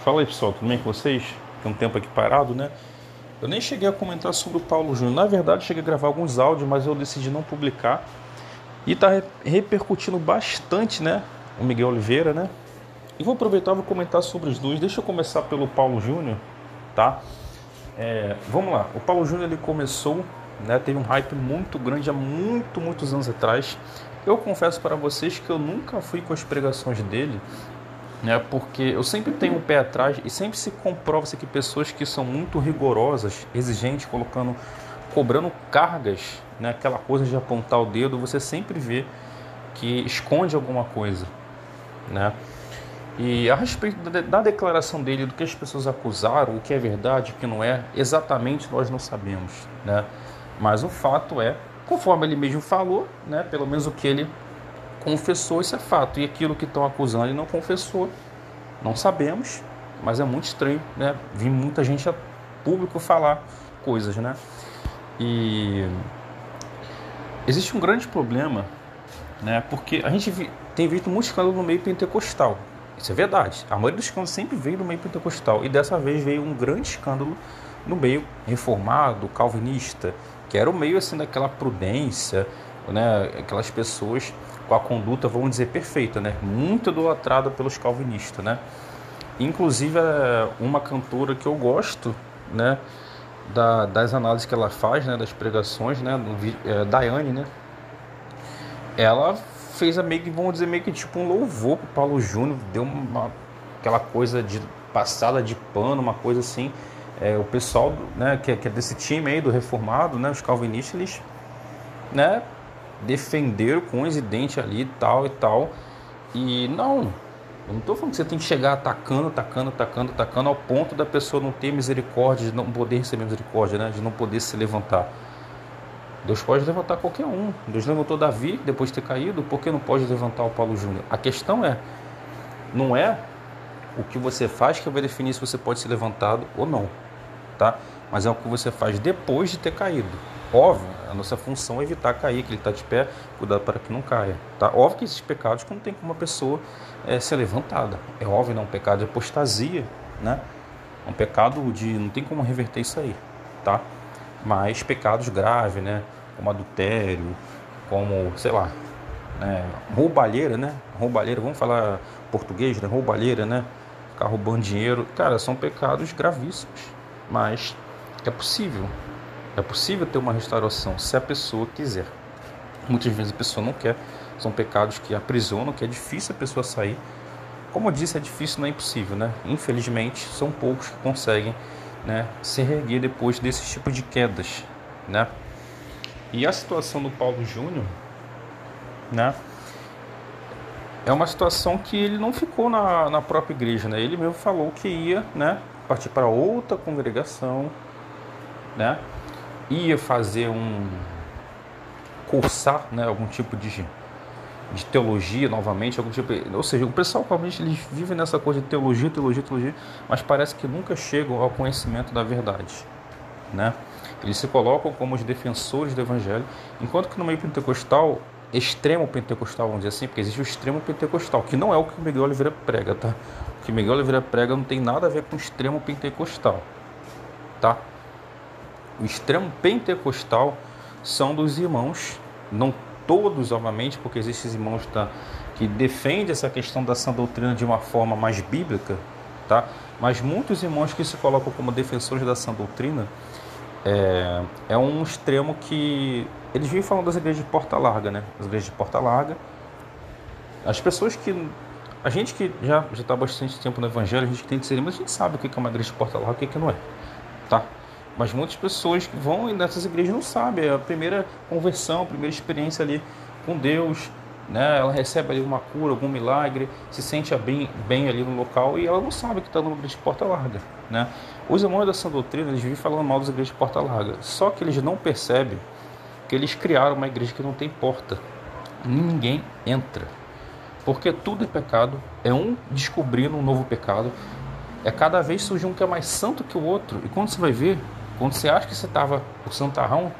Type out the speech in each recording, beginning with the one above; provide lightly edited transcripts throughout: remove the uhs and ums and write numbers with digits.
Fala aí, pessoal, tudo bem com vocês? Tem um tempo aqui parado, né? Eu nem cheguei a comentar sobre o Paulo Júnior. Na verdade, cheguei a gravar alguns áudios, mas eu decidi não publicar. E tá repercutindo bastante, né? O Miguel Oliveira, né? E vou aproveitar e vou comentar sobre os dois. Deixa eu começar pelo Paulo Júnior, tá? Vamos lá. O Paulo Júnior, ele começou, né? Teve um hype muito grande há muitos anos atrás. Eu confesso para vocês que eu nunca fui com as pregações dele, né? Porque eu sempre tenho um pé atrás e sempre se comprova-se que pessoas que são muito rigorosas, exigentes, cobrando cargas, né? Aquela coisa de apontar o dedo, você sempre vê que esconde alguma coisa, né? E a respeito da declaração dele, do que as pessoas acusaram, o que é verdade, o que não é, exatamente nós não sabemos, né? Mas o fato é, conforme ele mesmo falou, né? Pelo menos o que ele confessou, isso é fato. E aquilo que estão acusando ele não confessou, não sabemos, mas é muito estranho, né? Vi muita gente a público falar coisas, né? E existe um grande problema, né? Porque a gente tem visto muito escândalo no meio pentecostal. Isso é verdade. A maioria dos escândalos sempre veio do meio pentecostal. E dessa vez veio um grande escândalo no meio reformado, calvinista, que era o meio assim daquela prudência, né? Aquelas pessoas com a conduta, vamos dizer, perfeita, né? Muito idolatrada pelos calvinistas, né? Inclusive uma cantora que eu gosto, né? Das análises que ela faz, né? Das pregações, né? Daiane, né? Ela fez meio que, vamos dizer, meio que tipo um louvor pro Paulo Júnior, deu aquela coisa de passada de pano, uma coisa assim. O pessoal, né, que é desse time aí do reformado, né, os calvinistas, eles, né, defenderam com os dentes ali e tal. E não, eu não estou falando que você tem que chegar atacando ao ponto da pessoa não ter misericórdia, de não poder receber misericórdia, né, de não poder se levantar. Deus pode levantar qualquer um. Deus levantou Davi depois de ter caído, por que não pode levantar o Paulo Júnior? A questão não é o que você faz que vai definir se você pode ser levantado ou não, tá? Mas é o que você faz depois de ter caído. Óbvio, a nossa função é evitar cair, que ele está de pé, cuidado para que não caia, tá? Óbvio que esses pecados que não tem como uma pessoa ser levantada. É óbvio, não, um pecado de apostasia, né? Um pecado de não tem como reverter isso aí, tá? Mas pecados graves, né? Como adultério, como, sei lá, né? Roubalheira, né? Roubalheira, vamos falar português, né? Roubalheira, né? Ficar roubando dinheiro. Cara, são pecados gravíssimos. Mas é possível. É possível ter uma restauração se a pessoa quiser. Muitas vezes a pessoa não quer. São pecados que aprisionam, que é difícil a pessoa sair. Como eu disse, é difícil, não é impossível, né? Infelizmente, são poucos que conseguem, né, se reerguer depois desses tipos de quedas, né? E a situação do Paulo Júnior, né, é uma situação que ele não ficou na própria igreja, né? Ele mesmo falou que ia, né, partir para outra congregação, né? Ia fazer cursar, né, algum tipo de teologia novamente, algum tipo, ou seja, o pessoal realmente eles vivem nessa coisa de teologia, mas parece que nunca chegam ao conhecimento da verdade, né? Eles se colocam como os defensores do evangelho, enquanto que no meio pentecostal, extremo pentecostal, vamos dizer assim, porque existe o extremo pentecostal, que não é o que o Miguel Oliveira prega, tá? O que o Miguel Oliveira prega não tem nada a ver com o extremo pentecostal, tá? O extremo pentecostal são dos irmãos, não todos, obviamente, porque existem irmãos que defendem essa questão da sã doutrina de uma forma mais bíblica, tá? Mas muitos irmãos que se colocam como defensores da sã doutrina é um extremo que eles vêm falando das igrejas de porta larga, né? As igrejas de porta larga, as pessoas que a gente que já está há bastante tempo no evangelho, a gente que tem discernimento, mas a gente sabe o que é uma igreja de porta larga e o que não é, tá? Mas muitas pessoas que vão nessas igrejas não sabem. É a primeira conversão, a primeira experiência ali com Deus, né? Ela recebe ali uma cura, algum milagre, se sente bem ali no local e ela não sabe que está numa igreja de porta larga, né? Os irmãos da sã doutrina, eles vivem falando mal das igrejas de porta larga. Só que eles não percebem que eles criaram uma igreja que não tem porta. Ninguém entra. Porque tudo é pecado. É um descobrindo um novo pecado. Cada vez surge um que é mais santo que o outro. E quando você vai ver, quando você acha que você estava o santarrão,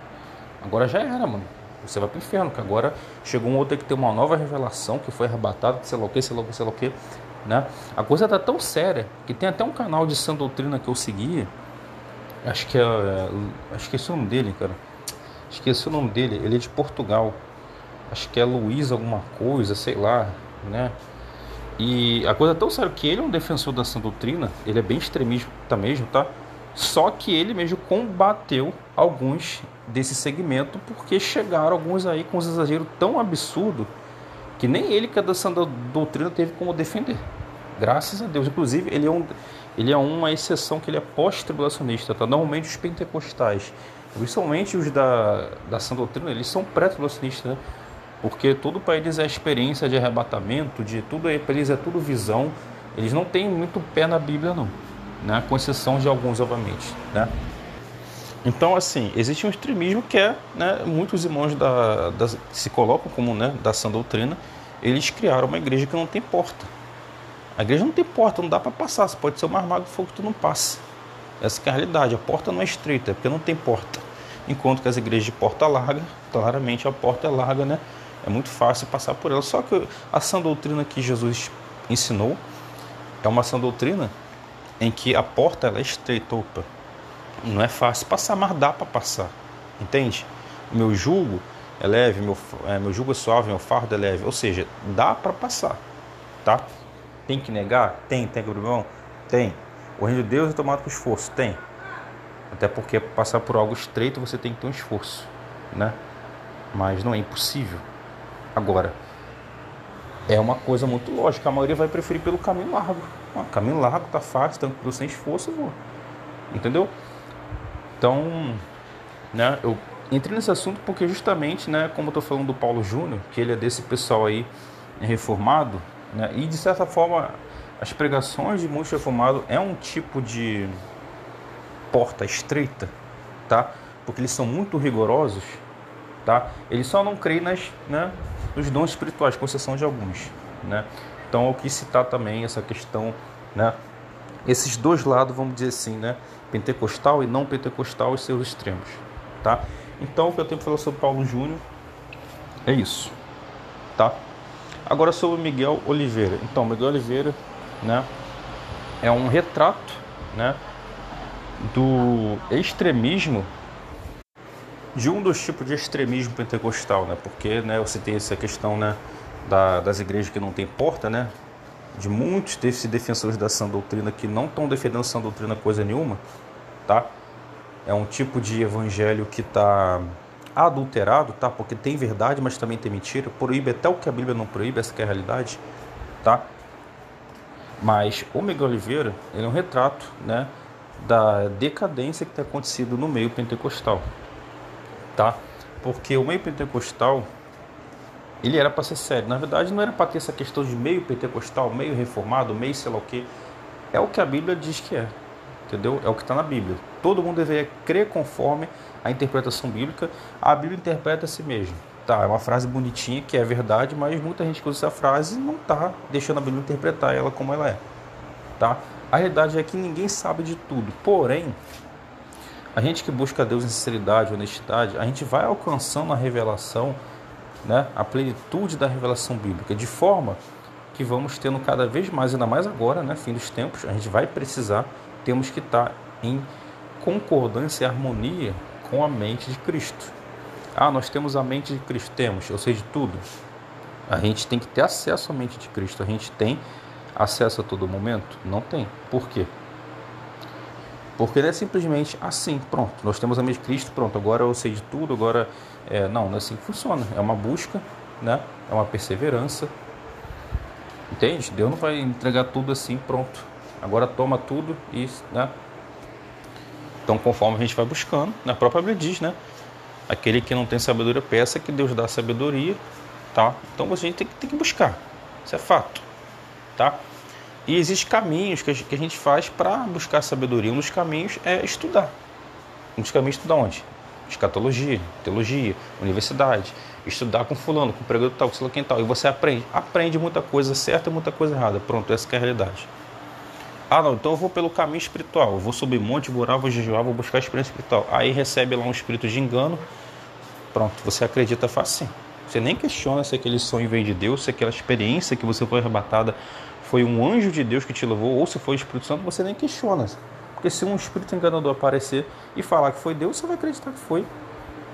agora já era, mano. Você vai pro inferno, que agora chegou um outro que tem uma nova revelação, que foi arrebatado, sei lá o que. né? A coisa tá tão séria que tem até um canal de sã doutrina que eu seguia, esqueci o nome dele, cara. Esqueci o nome dele, ele é de Portugal. Acho que é Luiz alguma coisa, sei lá, né? E a coisa é tão séria que ele é um defensor da sã doutrina, ele é bem extremista mesmo, tá? Só que ele mesmo combateu alguns desse segmento porque chegaram alguns aí com uns exageros tão absurdos que nem ele, que é da sã doutrina, teve como defender. Graças a Deus. Inclusive, ele é uma exceção, que ele é pós-tribulacionista, tá? Normalmente os pentecostais, principalmente os da sã doutrina, eles são pré-tribulacionistas, né? Porque tudo para eles é experiência de arrebatamento, de tudo, para eles é tudo visão. Eles não têm muito pé na Bíblia, não, né? Com exceção de alguns, obviamente, né? Então, assim, existe um extremismo que é, né, muitos irmãos se colocam como, né, da sã doutrina, eles criaram uma igreja que não tem porta. A igreja não tem porta, não dá para passar, você pode ser o mais mago que for que tu não passa. Essa que é a realidade, a porta não é estreita, é porque não tem porta. Enquanto que as igrejas de porta larga, claramente a porta é larga, né? É muito fácil passar por ela. Só que a sã doutrina que Jesus ensinou é uma sã doutrina em que a porta ela é estreita, opa. Não é fácil passar, mas dá para passar, entende? Meu jugo é leve, meu jugo é suave, meu fardo é leve, ou seja, dá para passar, tá? Tem que negar? Tem que abrir mão? Tem. O reino de Deus é tomado com esforço? Tem. Até porque para passar por algo estreito você tem que ter um esforço, né? Mas não é impossível. Agora, é uma coisa muito lógica, a maioria vai preferir pelo caminho largo. Caminho largo, tá fácil, tranquilo, sem esforço, eu vou. Entendeu? Então, né, eu entrei nesse assunto porque justamente, né, como eu estou falando do Paulo Júnior, que ele é desse pessoal aí reformado, né, e de certa forma as pregações de muitos reformados é um tipo de porta estreita, tá? Porque eles são muito rigorosos, tá? Eles só não creem nos dons espirituais, com exceção de alguns, né? Então eu quis citar também essa questão, né? Esses dois lados, vamos dizer assim, né? Pentecostal e não pentecostal, os seus extremos, tá? Então o que eu tenho para falar sobre Paulo Júnior é isso, tá? Agora sobre Miguel Oliveira. Então, Miguel Oliveira, né, é um retrato, né, do extremismo, de um dos tipos de extremismo pentecostal, né? Porque, né, eu citei essa questão, né, das igrejas que não tem porta, né? De muitos desses defensores da sã doutrina que não estão defendendo sã doutrina coisa nenhuma, tá? É um tipo de evangelho que está adulterado, tá? Porque tem verdade, mas também tem mentira. Proíbe até o que a Bíblia não proíbe, essa que é a realidade, tá? Mas o Miguel Oliveira, ele é um retrato, né, da decadência que tem acontecido no meio pentecostal, tá? Porque o meio pentecostal, ele era para ser sério. Na verdade, não era para ter essa questão de meio pentecostal, meio reformado, meio sei lá o quê. É o que a Bíblia diz que é, entendeu? É o que está na Bíblia. Todo mundo deveria crer conforme a interpretação bíblica. A Bíblia interpreta a si mesma. Tá, é uma frase bonitinha que é verdade, mas muita gente que usa essa frase não está deixando a Bíblia interpretar ela como ela é, tá? A realidade é que ninguém sabe de tudo. Porém, a gente que busca Deus em sinceridade, honestidade, a gente vai alcançando a revelação, né, a plenitude da revelação bíblica, de forma que vamos tendo cada vez mais, ainda mais agora, né, fim dos tempos, a gente vai precisar, temos que estar em concordância e harmonia com a mente de Cristo. Nós temos a mente de Cristo, temos, eu sei de tudo. A gente tem que ter acesso à mente de Cristo. A gente tem acesso a todo momento? Não tem. Por quê? Porque não é simplesmente assim, pronto, nós temos a mente de Cristo, pronto, agora eu sei de tudo, agora... não é assim que funciona. É uma busca, né? É uma perseverança. Entende? Deus não vai entregar tudo assim, pronto. Agora toma tudo e... né? Então, conforme a gente vai buscando, na própria Bíblia diz, né? Aquele que não tem sabedoria, peça que Deus dá sabedoria, tá? Então, a gente tem que buscar. Isso é fato, tá? E existem caminhos que a gente faz para buscar sabedoria. Um dos caminhos é estudar. Um dos caminhos é estudar onde? Escatologia, teologia, universidade. Estudar com fulano, com pregador tal, com sei lá quem tal. E você aprende muita coisa certa e muita coisa errada. Pronto, essa que é a realidade. Não, então eu vou pelo caminho espiritual. Eu vou subir monte, vou orar, vou jejuar, vou buscar a experiência espiritual. Aí recebe lá um espírito de engano. Pronto, você acredita fácil. Você nem questiona se aquele sonho veio de Deus, se aquela experiência que você foi arrebatada foi um anjo de Deus que te levou, ou se foi o Espírito Santo, você nem questiona. Porque se um espírito enganador aparecer e falar que foi Deus, você vai acreditar que foi.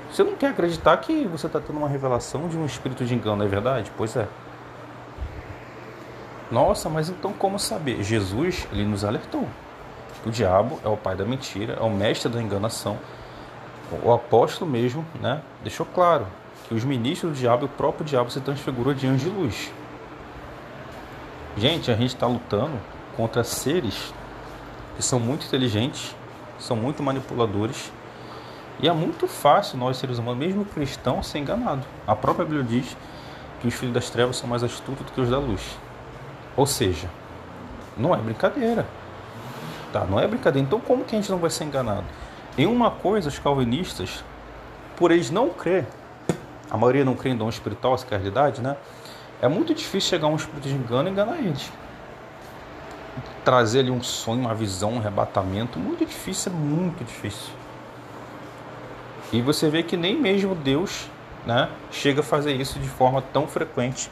Você não quer acreditar que você está tendo uma revelação de um espírito de engano, não é verdade? Pois é. Nossa, mas então como saber? Jesus, ele nos alertou que o diabo é o pai da mentira, é o mestre da enganação. O apóstolo mesmo, né, deixou claro que os ministros do diabo e o próprio diabo se transfigurou de anjo de luz. Gente, a gente está lutando contra seres que são muito inteligentes, são muito manipuladores, e é muito fácil nós, seres humanos, mesmo cristãos, ser enganados. A própria Bíblia diz que os filhos das trevas são mais astutos do que os da luz. Ou seja, não é brincadeira. Tá? Não é brincadeira. Então como que a gente não vai ser enganado? Em uma coisa, os calvinistas, por eles não crer, a maioria não crê em dom espiritual, essa é a realidade, né? É muito difícil chegar um espírito de engano e enganar eles. Trazer ali um sonho, uma visão, um arrebatamento, muito difícil, é muito difícil. E você vê que nem mesmo Deus, né, chega a fazer isso de forma tão frequente.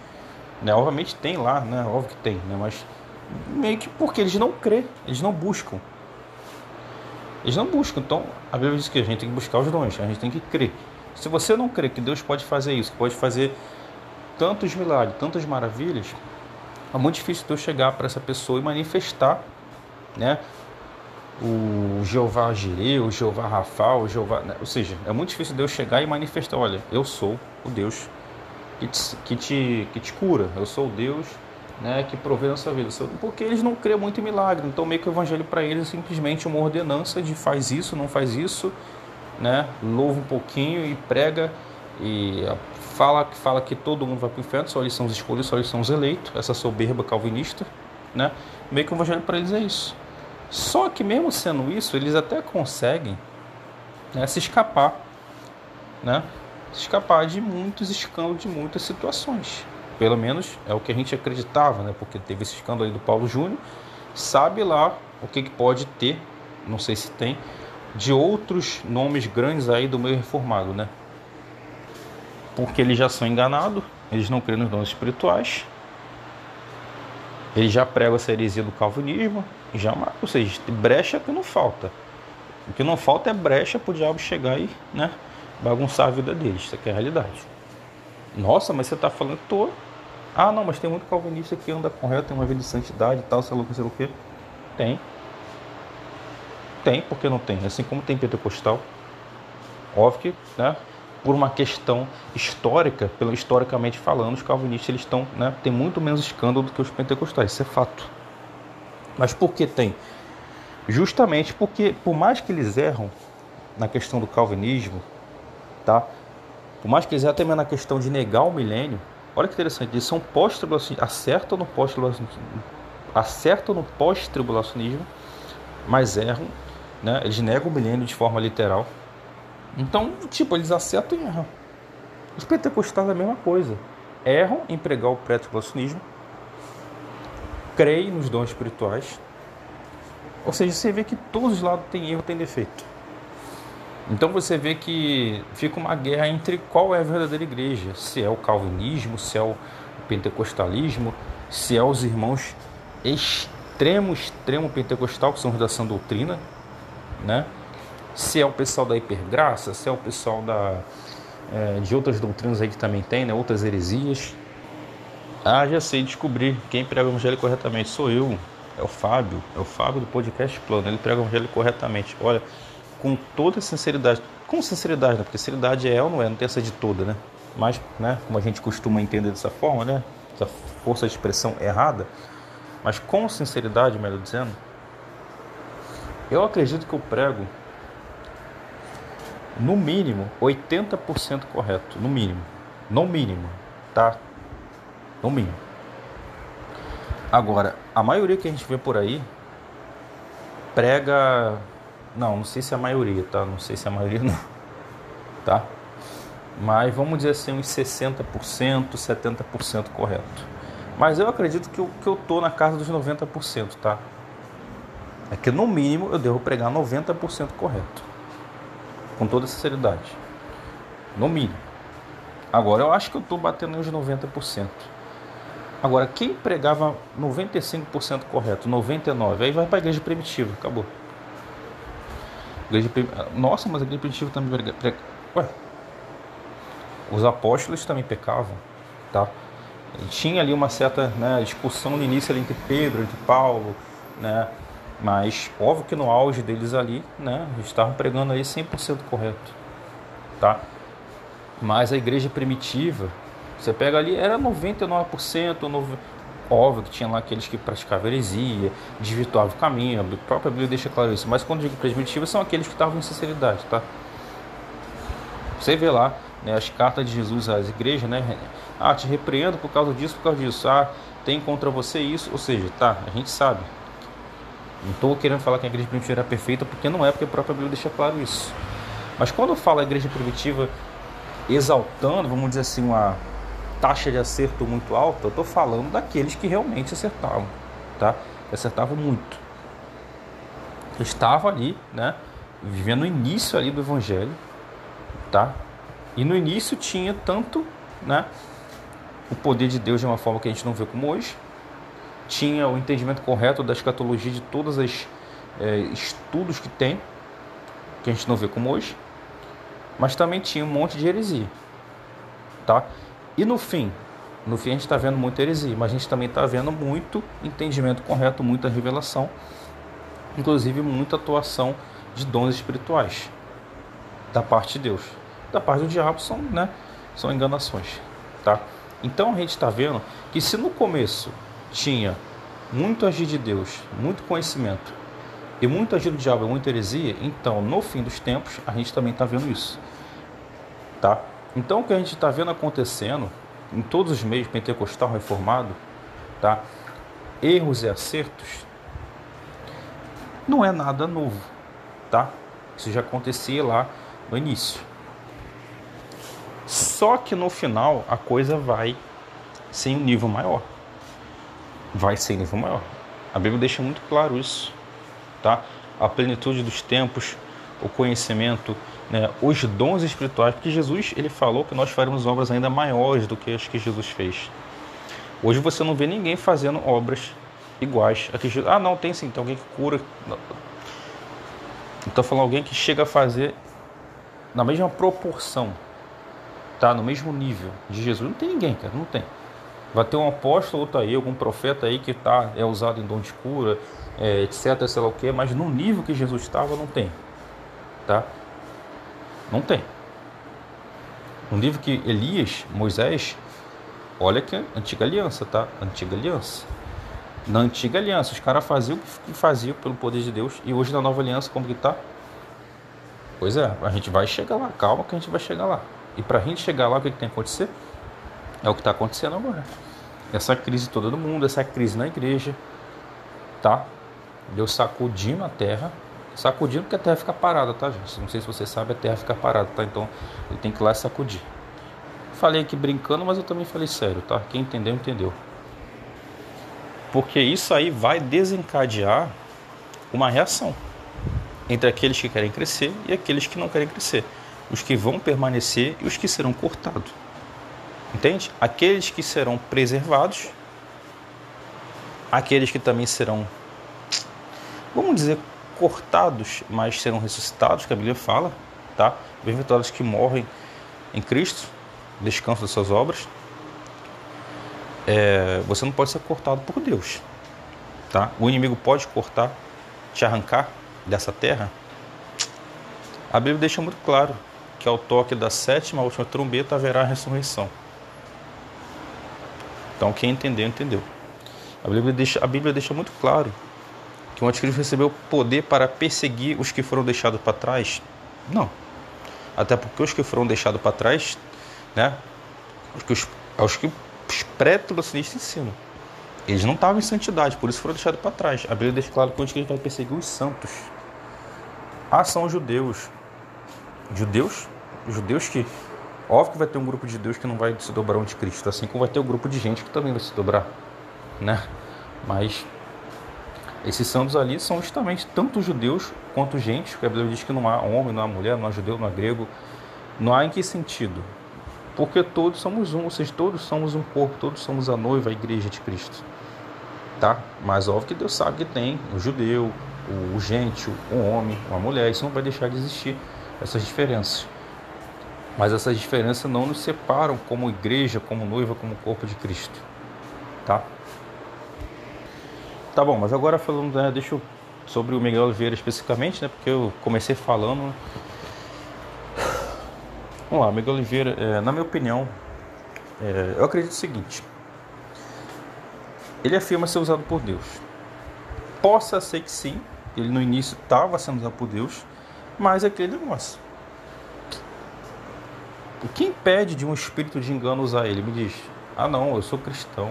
Né? Obviamente tem lá, né? Óbvio que tem, né? Mas meio que porque eles não crê, eles não buscam. Eles não buscam. Então a Bíblia diz que a gente tem que buscar os dons, a gente tem que crer. Se você não crê que Deus pode fazer isso, que pode fazer tantos milagres, tantas maravilhas, é muito difícil Deus chegar para essa pessoa e manifestar, né, o Jeová Jireh, o Jeová Rafa, o Jeová, né? Ou seja, é muito difícil Deus chegar e manifestar, olha, eu sou o Deus que te cura, eu sou o Deus, né, que provê na sua vida, porque eles não creem muito em milagre. Então meio que o evangelho para eles é simplesmente uma ordenança de faz isso, não faz isso, né, louva um pouquinho e prega e fala que todo mundo vai para o inferno, só eles são os escolhidos, só eles são os eleitos, essa soberba calvinista, né? Meio que o evangelho para eles é isso. Só que mesmo sendo isso, eles até conseguem, né, se escapar, né? Se escapar de muitos escândalos, de muitas situações. Pelo menos é o que a gente acreditava, né? Porque teve esse escândalo aí do Paulo Júnior, sabe lá o que pode ter, não sei se tem, de outros nomes grandes aí do meio reformado, né? Porque eles já são enganados, eles não creem nos dons espirituais, eles já pregam essa heresia do calvinismo, ou seja, brecha que não falta. O que não falta é brecha para o diabo chegar e, né, bagunçar a vida deles. Isso aqui é a realidade. Nossa, mas você está falando que tô... Ah, não, mas tem muito calvinista que anda correto, tem uma vida de santidade e tal, sei lá o que. Tem. Tem, porque não tem. Assim como tem pentecostal. Óbvio que, né, por uma questão histórica, historicamente falando, os calvinistas eles estão, né, tem muito menos escândalo do que os pentecostais, isso é fato. Mas por que tem? Justamente porque, por mais que eles erram na questão do calvinismo, tá? Por mais que eles erram até mesmo na questão de negar o milênio, olha que interessante, eles são pós-tribulacionistas, acertam no pós-tribulacionismo, mas erram, né? Eles negam o milênio de forma literal. Então, tipo, eles acertam e erram. Os pentecostais é a mesma coisa. Erram em pregar o pré-tribulacionismo, creem nos dons espirituais. Ou seja, você vê que todos os lados têm erro, têm defeito. Então você vê que fica uma guerra entre qual é a verdadeira igreja. Se é o calvinismo, se é o pentecostalismo, se é os irmãos extremo pentecostal, que são os da sã doutrina, né? Se é o pessoal da hipergraça, se é o pessoal de outras doutrinas aí que também tem, né? Outras heresias. Ah, já sei descobrir quem prega o evangelho corretamente. Sou eu, é o Fábio do podcast Plano. Ele prega o evangelho corretamente. Olha, com toda sinceridade, com sinceridade, né? Porque sinceridade é ou não é, não tem essa de toda, né? Mas, né, como a gente costuma entender dessa forma, né? Essa força de expressão errada, mas com sinceridade, melhor dizendo, eu acredito que eu prego no mínimo 80% correto, no mínimo, tá? No mínimo. Agora, a maioria que a gente vê por aí prega, não sei se é a maioria, tá? Não sei se é a maioria não, tá? Mas vamos dizer assim, uns 60%, 70% correto. Mas eu acredito que eu tô na casa dos 90%, tá? É que no mínimo eu devo pregar 90% correto. Com toda sinceridade. No mínimo. Agora eu acho que eu tô batendo uns 90%. Agora, quem pregava 95% correto, 99%, aí vai para a igreja primitiva, acabou. Nossa, mas a igreja primitiva também prega. Ué, os apóstolos também pecavam, tá? E tinha ali uma certa, né, discussão no início ali entre Pedro, entre Paulo, né? Mas óbvio que no auge deles ali, né, eles estavam pregando aí 100% correto, tá? Mas a igreja primitiva, você pega ali, era 99%, óbvio que tinha lá aqueles que praticavam heresia, desvirtuavam o caminho, a própria Bíblia deixa claro isso, mas quando eu digo primitiva, são aqueles que estavam em sinceridade, tá? Você vê lá, né, as cartas de Jesus às igrejas, né? Ah, te repreendo por causa disso, por causa disso. Ah, tem contra você isso. Ou seja, tá, a gente sabe. Não estou querendo falar que a igreja primitiva era perfeita, porque não é, porque a própria Bíblia deixa claro isso. Mas quando eu falo a igreja primitiva exaltando, vamos dizer assim, uma taxa de acerto muito alta, eu estou falando daqueles que realmente acertavam, tá? Acertavam muito. Estava ali, né? Vivendo o início ali do evangelho, tá? E no início tinha tanto, né, o poder de Deus de uma forma que a gente não vê como hoje, tinha o entendimento correto da escatologia de todos os estudos que tem, que a gente não vê como hoje, mas também tinha um monte de heresia, tá? E no fim a gente está vendo muita heresia, mas a gente também está vendo muito entendimento correto, muita revelação, inclusive muita atuação de dons espirituais da parte de Deus. Da parte do diabo são, né, são enganações, tá? Então a gente está vendo que se no começo tinha muito agir de Deus, muito conhecimento e muito agir do diabo, muita heresia, então no fim dos tempos a gente também está vendo isso, tá? Então o que a gente está vendo acontecendo em todos os meios, pentecostal, reformado, tá? Erros e acertos, não é nada novo, tá? Isso já acontecia lá no início. Só que no final a coisa vai ser em um nível maior. Vai ser em nível maior. A Bíblia deixa muito claro isso, tá? A plenitude dos tempos, o conhecimento, né, os dons espirituais, porque Jesus, ele falou que nós faremos obras ainda maiores do que as que Jesus fez. Hoje você não vê ninguém fazendo obras iguais a que Jesus... Ah, não, tem sim, tem alguém que cura. Então falando alguém que chega a fazer na mesma proporção, tá, no mesmo nível de Jesus. Não tem ninguém, cara, não tem. Vai ter um apóstolo, outro aí, algum profeta aí que é usado em dom de cura, etc, sei lá o que, mas no nível que Jesus estava, não tem, tá? Não tem. No nível que Elias, Moisés, olha que é antiga aliança, tá? Antiga aliança. Na antiga aliança, os caras faziam o que faziam pelo poder de Deus, e hoje na nova aliança, como que tá? Pois é, a gente vai chegar lá, calma que a gente vai chegar lá. E pra gente chegar lá, o que tem que acontecer? É o que está acontecendo agora. Essa crise toda do mundo, essa crise na igreja, tá? Deus sacudindo a terra, sacudindo porque a terra fica parada, tá, gente? Não sei se você sabe, a terra fica parada, tá? Então ele tem que ir lá sacudir. Falei aqui brincando, mas eu também falei sério, tá? Quem entendeu, entendeu. Porque isso aí vai desencadear uma reação entre aqueles que querem crescer e aqueles que não querem crescer. Os que vão permanecer e os que serão cortados. Entende? Aqueles que serão preservados, aqueles que também serão, vamos dizer, cortados, mas serão ressuscitados, que a Bíblia fala, tá? Bem-aventurados que morrem em Cristo, descansam das suas obras. Você não pode ser cortado por Deus, tá? O inimigo pode cortar, te arrancar dessa terra. A Bíblia deixa muito claro que ao toque da sétima, última trombeta, haverá a ressurreição. Então quem entendeu, entendeu. A Bíblia deixa muito claro que o anticristo recebeu poder para perseguir os que foram deixados para trás. Não. Até porque os que foram deixados para trás, né, os que os pré-tribulacionistas ensinam, eles não estavam em santidade, por isso foram deixados para trás. A Bíblia deixa claro que o anticristo vai perseguir os santos. Ah, são judeus. Judeus que... Óbvio que vai ter um grupo de judeus que não vai se dobrar ao anticristo, assim como vai ter um grupo de gente que também vai se dobrar, né? Mas esses santos ali são justamente tanto judeus quanto gente, porque a Bíblia diz que não há homem, não há mulher, não há judeu, não há grego. Não há em que sentido? Porque todos somos um, ou seja, todos somos um corpo, todos somos a noiva, a igreja de Cristo. Tá? Mas óbvio que Deus sabe que tem o judeu, o gentio, o homem, a mulher. Isso não vai deixar de existir, essas diferenças. Mas essas diferenças não nos separam como igreja, como noiva, como corpo de Cristo. Tá? Tá bom, mas agora falando, né, sobre o Miguel Oliveira especificamente, né, porque eu comecei falando. Vamos lá, Miguel Oliveira, na minha opinião, eu acredito o seguinte: ele afirma ser usado por Deus. Possa ser que sim, ele no início estava sendo usado por Deus, mas é aquele negócio. O que impede de um espírito de engano usar ele? Me diz. Ah não, eu sou cristão.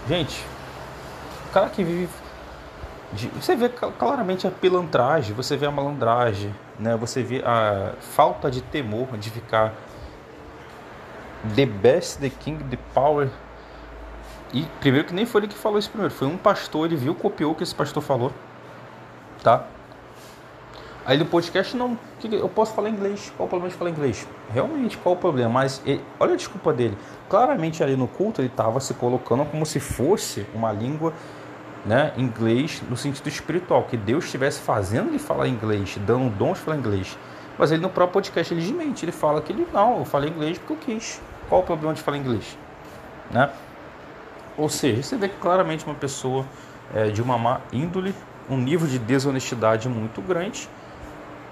Gente, o cara que vive... Você vê claramente a pilantragem, você vê a malandragem, né? Você vê a falta de temor de ficar the best, the king, the power. E primeiro que nem foi ele que falou isso primeiro, foi um pastor, ele viu, copiou o que esse pastor falou, tá? Aí no podcast não, eu posso falar inglês, qual o problema de falar inglês? Realmente, qual o problema? Mas olha a desculpa dele, claramente ali no culto ele estava se colocando como se fosse uma língua, né, inglês no sentido espiritual, que Deus estivesse fazendo ele falar inglês, dando dons de falar inglês. Mas ele no próprio podcast ele desmente, ele fala que eu falei inglês porque eu quis. Qual o problema de falar inglês? Né? Ou seja, você vê que claramente uma pessoa de uma má índole, um nível de desonestidade muito grande.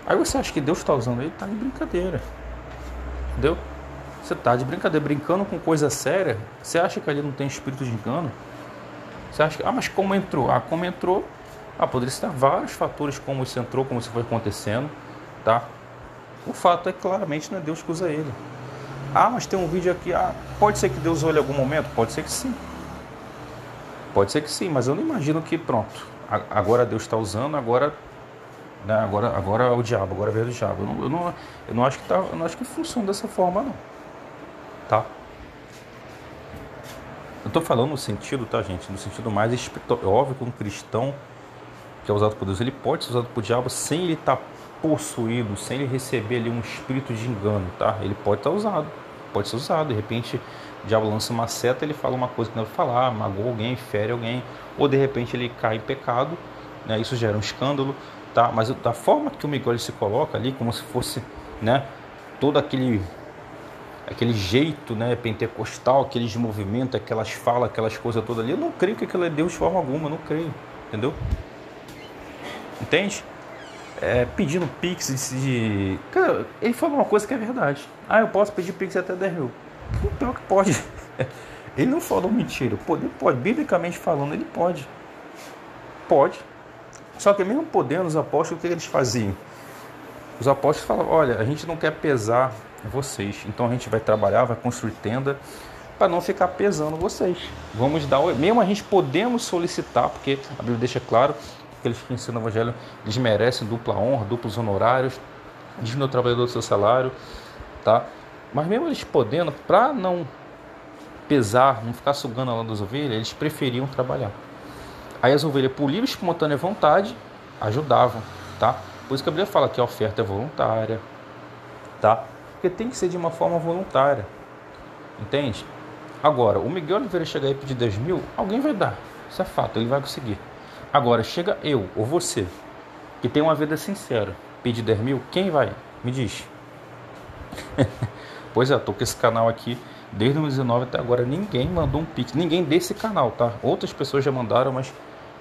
Aí você acha que Deus está usando ele? Está de brincadeira. Entendeu? Você está de brincadeira, brincando com coisa séria. Você acha que ali não tem espírito de engano? Você acha que, mas como entrou? Como entrou? Poderia estar vários fatores como isso entrou, como isso foi acontecendo, tá? O fato é que claramente não é Deus que usa ele. Mas tem um vídeo aqui, pode ser que Deus olhe em algum momento? Pode ser que sim. Pode ser que sim, mas eu não imagino que pronto, agora Deus está usando, agora é o diabo, agora veio o diabo. Eu não acho que funciona dessa forma não. Tá? Eu estou falando no sentido, tá, gente? No sentido mais espiritual. É óbvio que um cristão que é usado por Deus, ele pode ser usado por diabo sem ele estar possuído, sem ele receber ali um espírito de engano, tá? Ele pode estar usado, pode ser usado. De repente, o diabo lança uma seta, ele fala uma coisa que não deve falar, magoa alguém, fere alguém, ou de repente ele cai em pecado, né? Isso gera um escândalo, tá? Mas da forma que o Miguel se coloca ali, como se fosse, né, todo aquele jeito, né, pentecostal, aqueles movimentos, aquelas falas, aquelas coisas todas ali, eu não creio que aquilo é Deus de forma alguma, eu não creio, entendeu? Entende? Pedindo pix de... Cara, ele falou uma coisa que é verdade. Eu posso pedir pix até 10 mil. Pior que pode. Ele não falou mentira. Poder pode, biblicamente falando, ele pode. Pode. Só que mesmo podendo, os apóstolos, o que eles faziam? Os apóstolos falavam, olha, a gente não quer pesar vocês, então a gente vai trabalhar, vai construir tenda para não ficar pesando vocês. Vamos dar, mesmo a gente podemos solicitar, porque a Bíblia deixa claro que eles que ensinam o evangelho, eles merecem dupla honra, duplos honorários, diz no trabalhador do seu salário, tá? Mas mesmo eles podendo, para não pesar, não ficar sugando a lã das ovelhas, eles preferiam trabalhar. Aí as ovelhas, por livre e espontânea vontade, ajudavam, tá? Por isso que a Bíblia fala que a oferta é voluntária, tá? Porque tem que ser de uma forma voluntária, entende? Agora, o Miguel Oliveira chegar aí e pedir 10 mil, alguém vai dar, isso é fato, ele vai conseguir. Agora, chega eu ou você, que tem uma vida sincera, pedir 10 mil, quem vai? Me diz. Pois é, tô com esse canal aqui desde 2019 até agora, ninguém mandou um pix, ninguém desse canal, tá? Outras pessoas já mandaram, mas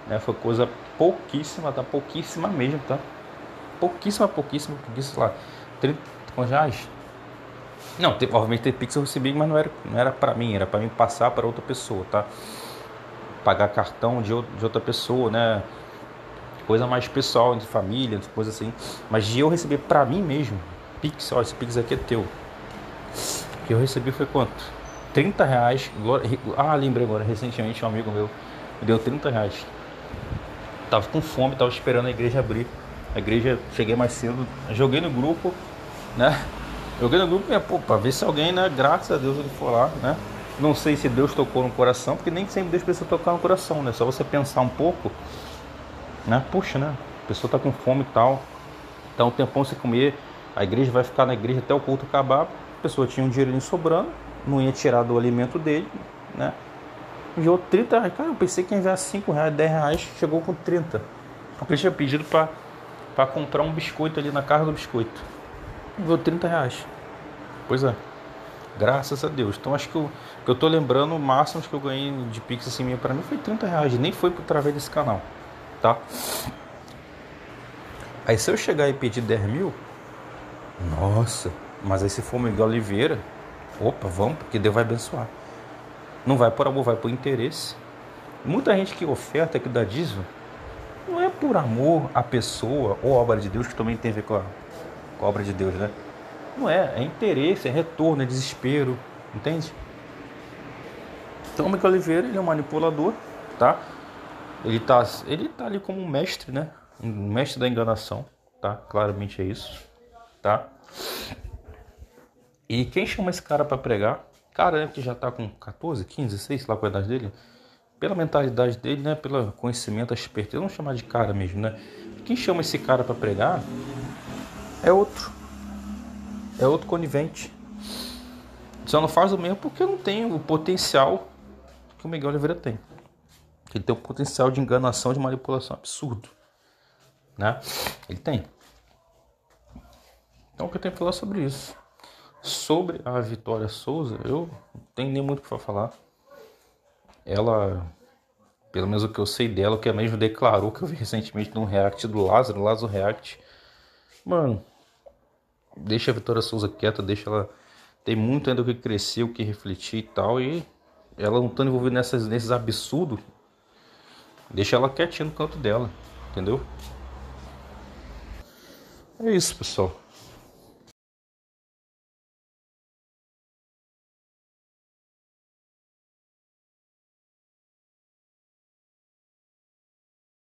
né, foi coisa pouquíssima, tá? Pouquíssima mesmo, tá? Pouquíssima, lá, 30 reais. Não, obviamente tem pix eu recebi, mas não era para mim, era para mim passar para outra pessoa, tá? Pagar cartão de outra pessoa, né? Coisa mais pessoal, de família, coisa assim. Mas de eu receber para mim mesmo, pix, ó, esse pix aqui é teu. O que eu recebi foi quanto? 30 reais. Lembrei agora, recentemente um amigo meu me deu 30 reais. Tava com fome, tava esperando a igreja abrir. A igreja, cheguei mais cedo, joguei no grupo, né? Joguei no grupo, pra ver se alguém, né? Graças a Deus ele for lá, né? Não sei se Deus tocou no coração, porque nem sempre Deus precisa tocar no coração, né? Só você pensar um pouco, né? Puxa, né? A pessoa tá com fome e tal, tá um tempão sem comer, a igreja vai ficar na igreja até o culto acabar. pessoa tinha um dinheirinho sobrando, não ia tirar do alimento dele, né? Enviou 30 reais. Cara, eu pensei que ia enviar 5 reais, 10 reais, chegou com 30. Porque ele tinha pedido para comprar um biscoito ali na casa do biscoito. Enviou 30 reais. Pois é. Graças a Deus. Então acho que eu tô lembrando, o máximo que eu ganhei de Pix assim minha para mim foi 30 reais. Nem foi através desse canal, tá? Aí se eu chegar e pedir 10 mil, nossa, mas aí se for o Miguel Oliveira, opa, vamos, porque Deus vai abençoar. Não vai por amor, vai por interesse. Muita gente que oferta, que dá dízimo, não é por amor à pessoa ou à obra de Deus, que também tem a ver com a obra de Deus, né? Não é interesse, é retorno, é desespero, entende? Então o Miguel Oliveira, ele é um manipulador, tá? Ele tá ali como um mestre, né? Um mestre da enganação, tá? Claramente é isso, tá? E quem chama esse cara para pregar? Cara, né, que já tá com 14, 15, 16, sei lá qual é a idade dele. Pela mentalidade dele, né? Pelo conhecimento, a esperteza, vamos chamar de cara mesmo, né? Quem chama esse cara para pregar é outro conivente. Só não faz o mesmo porque não tem o potencial que o Miguel Oliveira tem. Ele tem um potencial de enganação, de manipulação absurdo, né? Ele tem. Então o que eu tenho que falar sobre isso? Sobre a Vitória Souza, eu não tenho nem muito o que falar. Ela, pelo menos o que eu sei dela, o que ela mesmo declarou, que eu vi recentemente num react do Lázaro React. Mano, deixa a Vitória Souza quieta, deixa ela... Tem muito ainda o que crescer, o que refletir e tal, e ela não tá envolvida nesses absurdos, deixa ela quietinha no canto dela, entendeu? É isso, pessoal.